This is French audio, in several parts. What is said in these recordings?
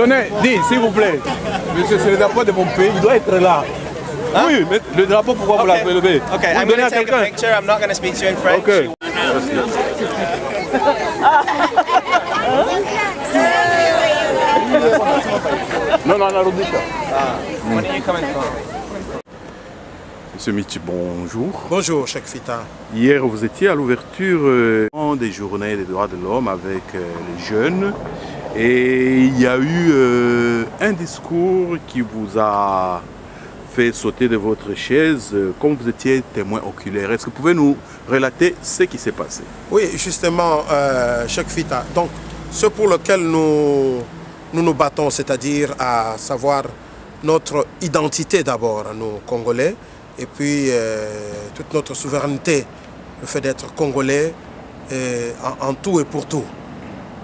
Donnez, dis, s'il vous plaît. Monsieur, c'est le drapeau de mon pays, il doit être là. Hein? Oui, mais le drapeau, pourquoi vous l'avez levé? Ok, I'm going to take a picture. I'm not going to speak to you in French. Ok. Non, non, on a When are you coming from? Monsieur Michi, bonjour. Bonjour, Cheikh Fita. Hier, vous étiez à l'ouverture des journées des droits de l'homme avec les jeunes. Et il y a eu un discours qui vous a fait sauter de votre chaise, comme vous étiez témoin oculaire. Est-ce que vous pouvez nous relater ce qui s'est passé? Oui, justement, Cheikh Fita. Donc, ce pour lequel nous battons, c'est-à-dire à savoir notre identité d'abord, nous, Congolais, et puis toute notre souveraineté, le fait d'être Congolais en tout et pour tout.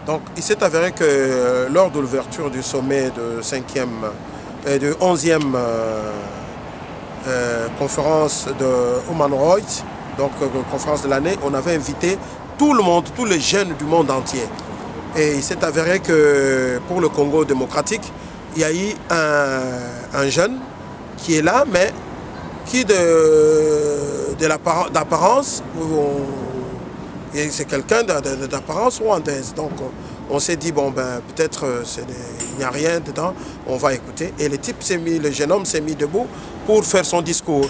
Donc, il s'est avéré que lors de l'ouverture du sommet de 11e conférence de Human Rights, donc conférence de l'année, on avait invité tout le monde, tous les jeunes du monde entier. Et il s'est avéré que pour le Congo démocratique, il y a eu un jeune qui est là, mais qui d'apparence, c'est quelqu'un d'apparence rwandaise. Donc on s'est dit, bon ben peut-être il n'y a rien dedans, on va écouter. Et le jeune homme s'est mis debout pour faire son discours.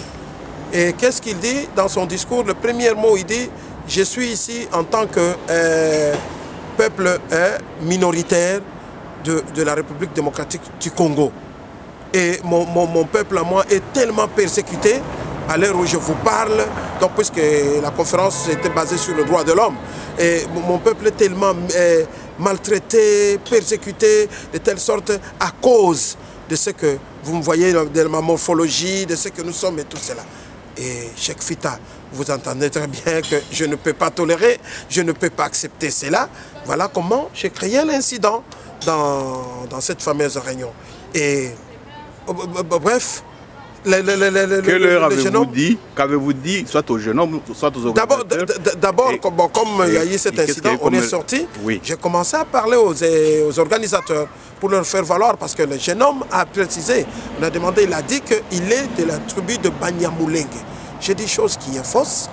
Et qu'est-ce qu'il dit dans son discours? Le premier mot, il dit, je suis ici en tant que peuple minoritaire de la République démocratique du Congo. Et mon peuple à moi est tellement persécuté à l'heure où je vous parle, donc puisque la conférence était basée sur le droit de l'homme, et mon peuple est tellement maltraité, persécuté, de telle sorte à cause de ce que vous me voyez de ma morphologie, de ce que nous sommes et tout cela. Et Cheikh Fita, vous entendez très bien que je ne peux pas tolérer, je ne peux pas accepter cela. Voilà comment j'ai créé l'incident dans cette fameuse réunion. Et bref, quelle heure qu'avez-vous dit, soit au jeune homme, soit aux organisateurs? D'abord, comme il y a eu cet incident, on est sorti, oui. J'ai commencé à parler aux organisateurs pour leur faire valoir, parce que le jeune homme a précisé, on a demandé, il a dit qu'il est de la tribu de Banyamulenge. J'ai dit chose qui est fausse.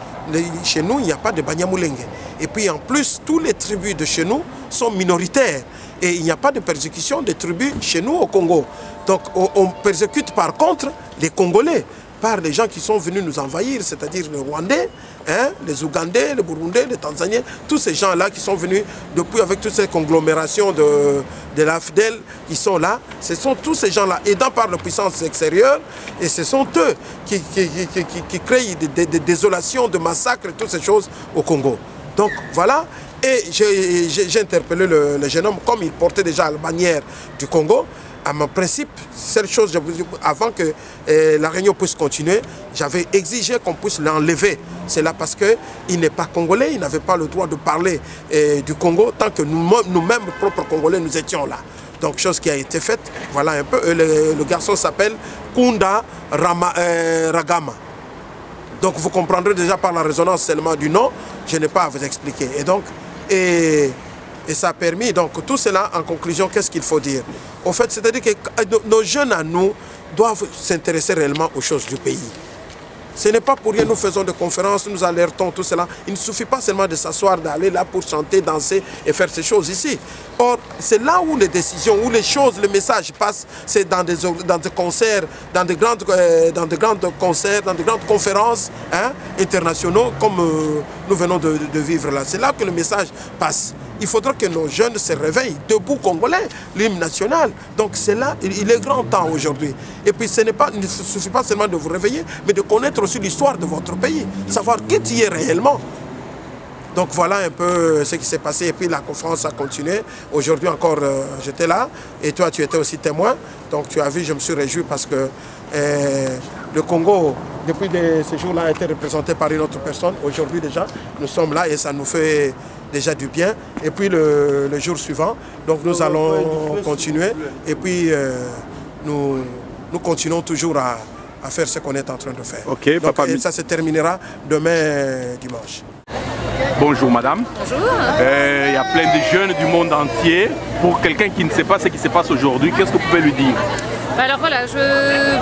Chez nous, il n'y a pas de Banyamulenge. Et puis en plus, tous les tribus de chez nous sont minoritaires. Et il n'y a pas de persécution des tribus chez nous au Congo. Donc on persécute par contre les Congolais par les gens qui sont venus nous envahir, c'est-à-dire les Rwandais, hein, les Ougandais, les Burundais, les Tanzaniens, tous ces gens-là qui sont venus depuis avec toutes ces conglomérations de l'AFDEL qui sont là, ce sont tous ces gens-là aidant par la puissance extérieure, et ce sont eux qui créent des désolations, de massacres et toutes ces choses au Congo. Donc voilà, et j'ai interpellé le jeune homme, comme il portait déjà la bannière du Congo. À mon principe, cette chose, avant que la réunion puisse continuer, j'avais exigé qu'on puisse l'enlever. C'est là parce qu'il n'est pas congolais, il n'avait pas le droit de parler du Congo tant que nous-mêmes, propres Congolais, nous étions là. Donc, chose qui a été faite, voilà un peu. Le garçon s'appelle Kunda Ragama. Donc, vous comprendrez déjà par la résonance seulement du nom, je n'ai pas à vous expliquer. Et donc, et ça a permis, donc tout cela en conclusion, qu'est-ce qu'il faut dire? Au fait, c'est-à-dire que nos jeunes à nous doivent s'intéresser réellement aux choses du pays. Ce n'est pas pour rien, nous faisons des conférences, nous alertons, tout cela. Il ne suffit pas seulement de s'asseoir, d'aller là pour chanter, danser et faire ces choses ici. Or, c'est là où les décisions, où les choses, le message passe, c'est dans des concerts, dans de grandes concerts, dans de grandes conférences internationaux, comme nous venons de vivre là. C'est là que le message passe. Il faudra que nos jeunes se réveillent, debout Congolais, l'hymne national. Donc c'est là, il est grand temps aujourd'hui. Et puis il ne suffit pas seulement de vous réveiller, mais de connaître aussi l'histoire de votre pays, savoir qui tu es réellement. Donc voilà un peu ce qui s'est passé. Et puis la conférence a continué. Aujourd'hui encore, j'étais là. Et toi, tu étais aussi témoin. Donc tu as vu, je me suis réjoui parce que le Congo, depuis ces jours-là, a été représenté par une autre personne. Aujourd'hui déjà, nous sommes là et ça nous fait déjà du bien. Et puis le jour suivant, donc nous allons continuer. Et puis nous continuons toujours à faire ce qu'on est en train de faire. Ok, donc, papa. Et ça se terminera demain dimanche. Bonjour madame. Bonjour. Il y a plein de jeunes du monde entier. Pour quelqu'un qui ne sait pas ce qui se passe aujourd'hui, qu'est-ce que vous pouvez lui dire? Alors voilà, je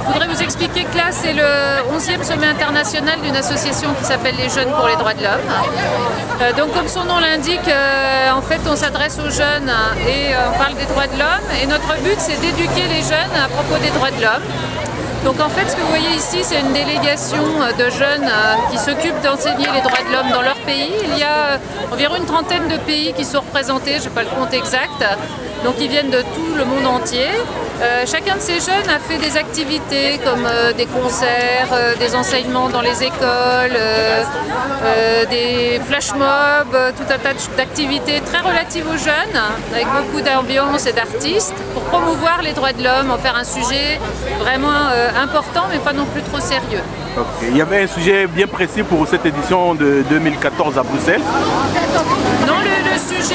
voudrais vous expliquer que là c'est le 11e sommet international d'une association qui s'appelle les Jeunes pour les droits de l'homme. Donc comme son nom l'indique, en fait on s'adresse aux jeunes et on parle des droits de l'homme et notre but c'est d'éduquer les jeunes à propos des droits de l'homme. Donc en fait ce que vous voyez ici c'est une délégation de jeunes qui s'occupent d'enseigner les droits de l'homme dans leur pays. Il y a environ une trentaine de pays qui sont représentés, je n'ai pas le compte exact, donc ils viennent de tout le monde entier. Chacun de ces jeunes a fait des activités comme des concerts, des enseignements dans les écoles, des flash mobs, tout un tas d'activités très relatives aux jeunes, avec beaucoup d'ambiance et d'artistes, pour promouvoir les droits de l'homme, en faire un sujet vraiment important mais pas non plus trop sérieux. Okay. Il y avait un sujet bien précis pour cette édition de 2014 à Bruxelles? Non, le sujet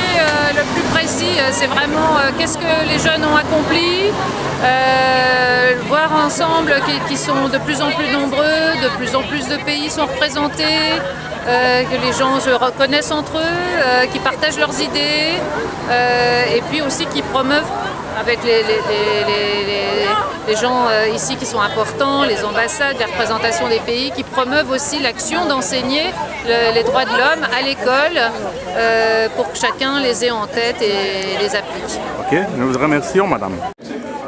le plus précis, c'est vraiment qu'est-ce que les jeunes ont accompli, voir ensemble qu'ils sont de plus en plus nombreux, de plus en plus de pays sont représentés, que les gens se reconnaissent entre eux, qu'ils partagent leurs idées, et puis aussi qu'ils promeuvent avec les gens ici qui sont importants, les ambassades, les représentations des pays, qui promeuvent aussi l'action d'enseigner les droits de l'homme à l'école pour que chacun les ait en tête et les applique. Ok, nous vous remercions madame.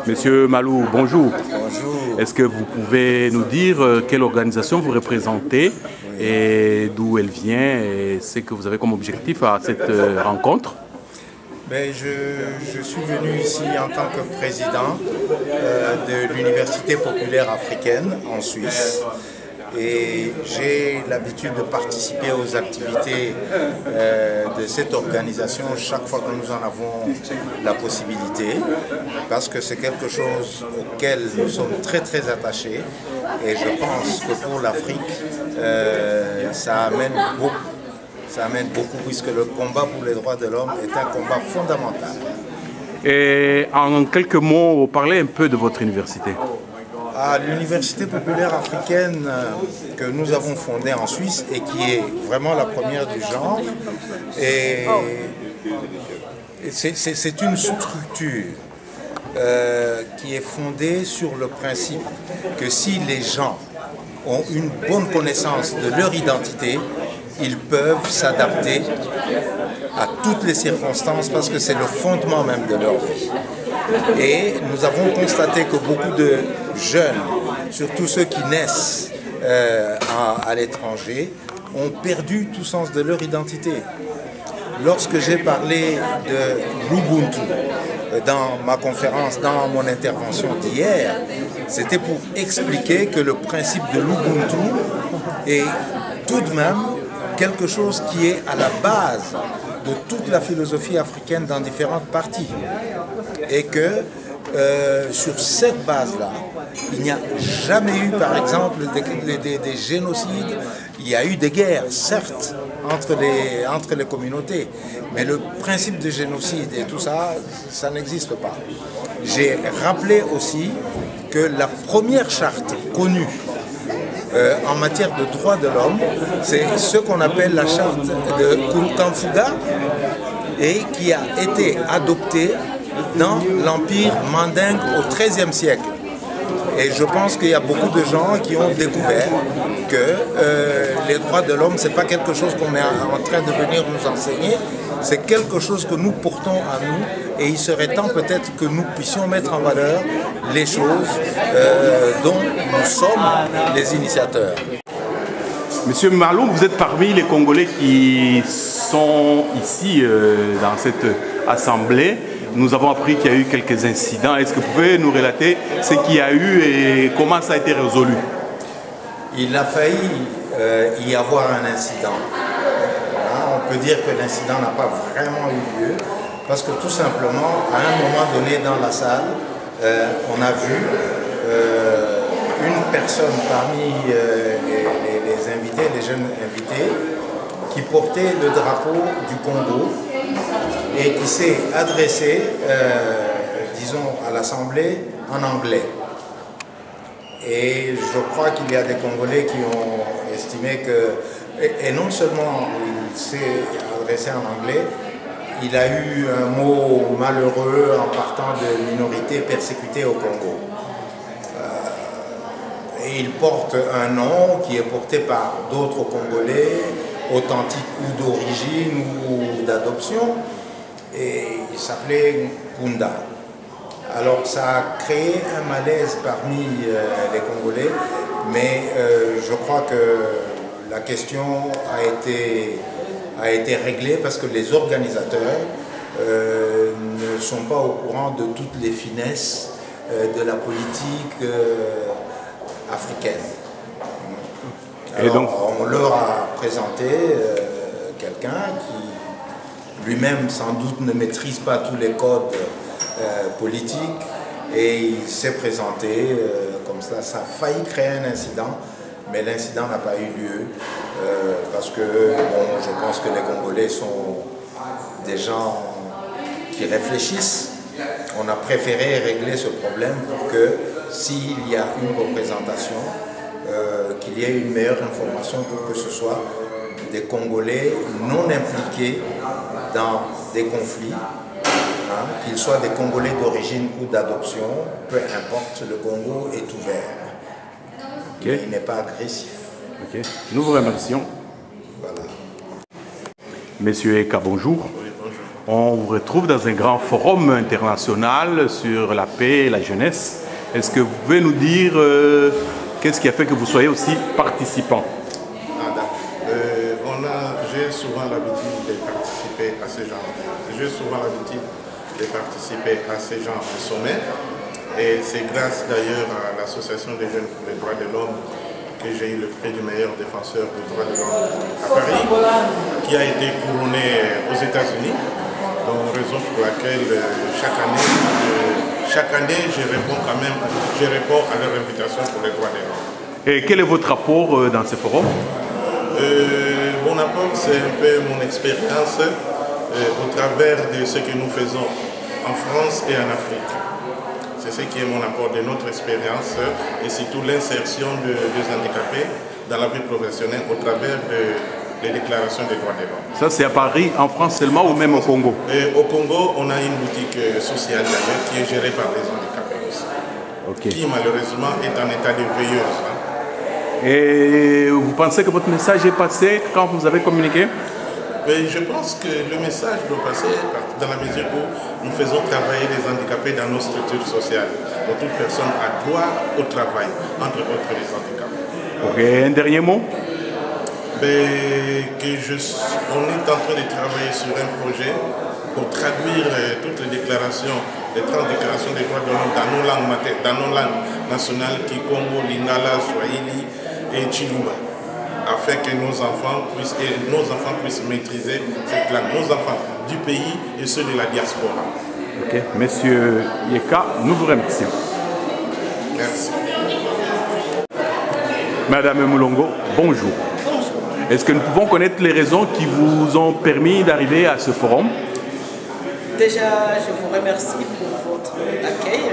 Monsieur Malou, bonjour. Bonjour. Est-ce que vous pouvez nous dire quelle organisation vous représentez et d'où elle vient et ce que vous avez comme objectif à cette rencontre? Je suis venu ici en tant que président de l'Université populaire africaine en Suisse et j'ai l'habitude de participer aux activités de cette organisation chaque fois que nous en avons la possibilité parce que c'est quelque chose auquel nous sommes très très attachés et je pense que pour l'Afrique ça amène beaucoup. Ça amène beaucoup puisque le combat pour les droits de l'homme est un combat fondamental. Et en quelques mots, parlez un peu de votre université. À l'Université populaire africaine que nous avons fondée en Suisse et qui est vraiment la première du genre, et c'est une structure qui est fondée sur le principe que si les gens ont une bonne connaissance de leur identité, ils peuvent s'adapter à toutes les circonstances parce que c'est le fondement même de leur vie. Et nous avons constaté que beaucoup de jeunes, surtout ceux qui naissent à l'étranger, ont perdu tout sens de leur identité. Lorsque j'ai parlé de l'Ubuntu dans ma conférence, dans mon intervention d'hier, c'était pour expliquer que le principe de l'Ubuntu est tout de même quelque chose qui est à la base de toute la philosophie africaine dans différentes parties. Et que sur cette base-là, il n'y a jamais eu, par exemple, des génocides. Il y a eu des guerres, certes, entre les communautés. Mais le principe de génocide et tout ça, ça n'existe pas. J'ai rappelé aussi que la première charte connue en matière de droits de l'homme, c'est ce qu'on appelle la charte de Kunkanfuga et qui a été adoptée dans l'empire mandingue au XIIIe siècle. Et je pense qu'il y a beaucoup de gens qui ont découvert que les droits de l'homme, ce n'est pas quelque chose qu'on est en train de venir nous enseigner, c'est quelque chose que nous portons à nous et il serait temps peut-être que nous puissions mettre en valeur les choses dont nous sommes les initiateurs. Monsieur Malou, vous êtes parmi les Congolais qui sont ici dans cette assemblée. Nous avons appris qu'il y a eu quelques incidents. Est-ce que vous pouvez nous relater ce qu'il y a eu et comment ça a été résolu? Il a failli y avoir un incident. On peut dire que l'incident n'a pas vraiment eu lieu parce que tout simplement, à un moment donné dans la salle, on a vu une personne parmi les invités, les jeunes invités, qui portait le drapeau du Congo et qui s'est adressé, disons, à l'Assemblée en anglais. Et je crois qu'il y a des Congolais qui ont estimé que, et non seulement s'est adressé en anglais. Il a eu un mot malheureux en partant de minorités persécutées au Congo. Et il porte un nom qui est porté par d'autres Congolais, authentiques ou d'origine ou d'adoption. Et il s'appelait Kunda. Alors ça a créé un malaise parmi les Congolais, mais je crois que la question a été réglée parce que les organisateurs ne sont pas au courant de toutes les finesses de la politique africaine. Alors, et donc, on leur a présenté quelqu'un qui lui-même sans doute ne maîtrise pas tous les codes politiques et il s'est présenté comme ça. Ça a failli créer un incident, mais l'incident n'a pas eu lieu parce que bon, je pense que les Congolais sont des gens qui réfléchissent. On a préféré régler ce problème pour que s'il y a une représentation, qu'il y ait une meilleure information pour que ce soit des Congolais non impliqués dans des conflits, hein, qu'ils soient des Congolais d'origine ou d'adoption, peu importe, le Congo est ouvert. Okay. Il n'est pas agressif. Okay. Nous vous remercions. Voilà. Monsieur Eka, bonjour. Oui, bonjour. On vous retrouve dans un grand forum international sur la paix et la jeunesse. Est-ce que vous pouvez nous dire qu'est-ce qui a fait que vous soyez aussi participant? J'ai souvent l'habitude de participer à ce genre. J'ai souvent l'habitude de participer à ce genre de sommet. Et c'est grâce d'ailleurs à l'Association des jeunes pour les droits de l'homme que j'ai eu le prix du meilleur défenseur des droits de l'homme à Paris, qui a été couronné aux États-Unis. Donc raison pour laquelle chaque année je réponds à leur invitation pour les droits de l'homme. Et quel est votre apport dans ce forum? Mon apport, c'est un peu mon expérience au travers de ce que nous faisons en France et en Afrique. C'est ce qui est mon apport de notre expérience et surtout l'insertion des handicapés dans la vie professionnelle au travers des déclarations des droits de l'homme. Ça, c'est à Paris, en France seulement ou même au Congo? Au Congo, on a une boutique sociale d'ailleurs qui est gérée par les handicapés aussi, okay, qui malheureusement est en état de veilleuse. Hein. Et vous pensez que votre message est passé quand vous avez communiqué? Mais je pense que le message doit passer dans la mesure où nous faisons travailler les handicapés dans nos structures sociales. Donc toute personne a droit au travail, entre autres les handicapés. Ok, un dernier mot? On est en train de travailler sur un projet pour traduire toutes les déclarations, les 30 déclarations des droits de l'homme dans nos langues nationales, Kikongo, Lingala, Swahili et Chiluba, afin que nos enfants puissent maîtriser cette langue, nos enfants du pays et ceux de la diaspora. Ok, Monsieur Yeka, nous vous remercions. Merci. Madame Moulongo, bonjour. Bonjour. Est-ce que nous pouvons connaître les raisons qui vous ont permis d'arriver à ce forum? Déjà, je vous remercie pour votre accueil.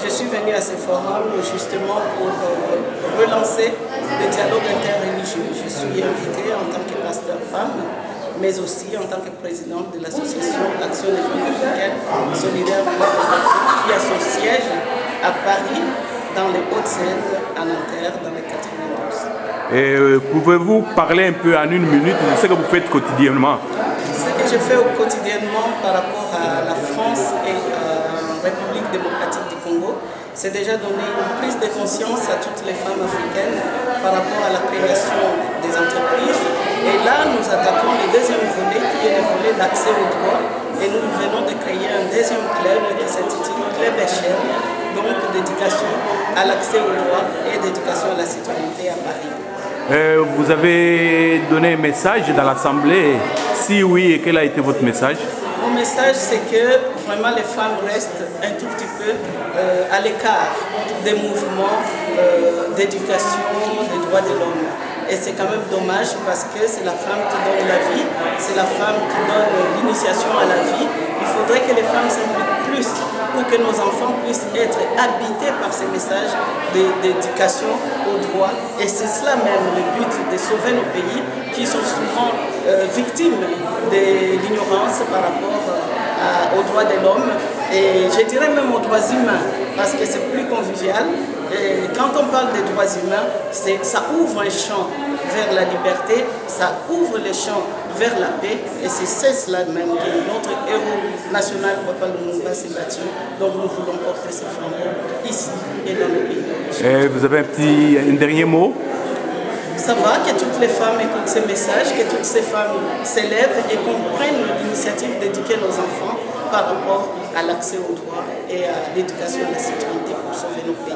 Je suis venue à ce forum justement pour relancer le dialogue interreligieux. Je suis invitée en tant que pasteur femme, mais aussi en tant que présidente de l'association Action des femmes africaines solidaires qui a son siège à Paris, dans les Hauts-de-Seine, à Nanterre, dans les 92. Et pouvez-vous parler un peu en une minute de ce que vous faites quotidiennement? Ce que je fais quotidiennement par rapport à la France et à la République démocratique du Congo, c'est déjà donner une prise de conscience à toutes les femmes africaines par rapport à la création des entreprises. Et là, nous attaquons le deuxième volet qui est le volet d'accès aux droits. Et nous venons de créer un deuxième club qui s'intitule Club Echelle, donc d'éducation à l'accès aux droits et d'éducation à la citoyenneté à Paris. Vous avez donné un message dans l'Assemblée. Si oui, et quel a été votre message? Mon message, c'est que vraiment les femmes restent un tout petit peu à l'écart des mouvements d'éducation des droits de l'homme. Et c'est quand même dommage parce que c'est la femme qui donne la vie, c'est la femme qui donne l'initiation à la vie. Il faudrait que les femmes s'impliquent plus pour que nos enfants puissent être habités par ces messages d'éducation aux droits. Et c'est cela même le but de sauver nos pays qui sont souvent victimes de l'ignorance par rapport aux droits de l'homme et je dirais même aux droits humains parce que c'est plus convivial. Et quand on parle des droits humains, ça ouvre un champ vers la liberté, ça ouvre le champ vers la paix et c'est cela même que notre héros national Papa Lumumba s'est battu. Donc nous voulons porter ce flambeau ici et dans le pays. Vous avez un dernier mot? Ça va, que toutes les femmes écoutent ces messages, que toutes ces femmes s'élèvent et comprennent l'initiative d'éduquer nos enfants par rapport à l'accès aux droits et à l'éducation et à la sécurité pour sauver nos pays.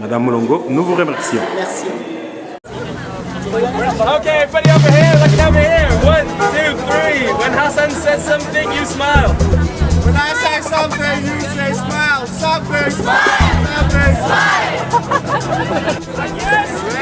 Madame Mulongo, nous vous remercions. Merci. Okay, everybody over here, look over here. 1, 2, 3. When Hassan says something, you smile. When I say something, you say smile. Something, smile. Something, smile. Yes!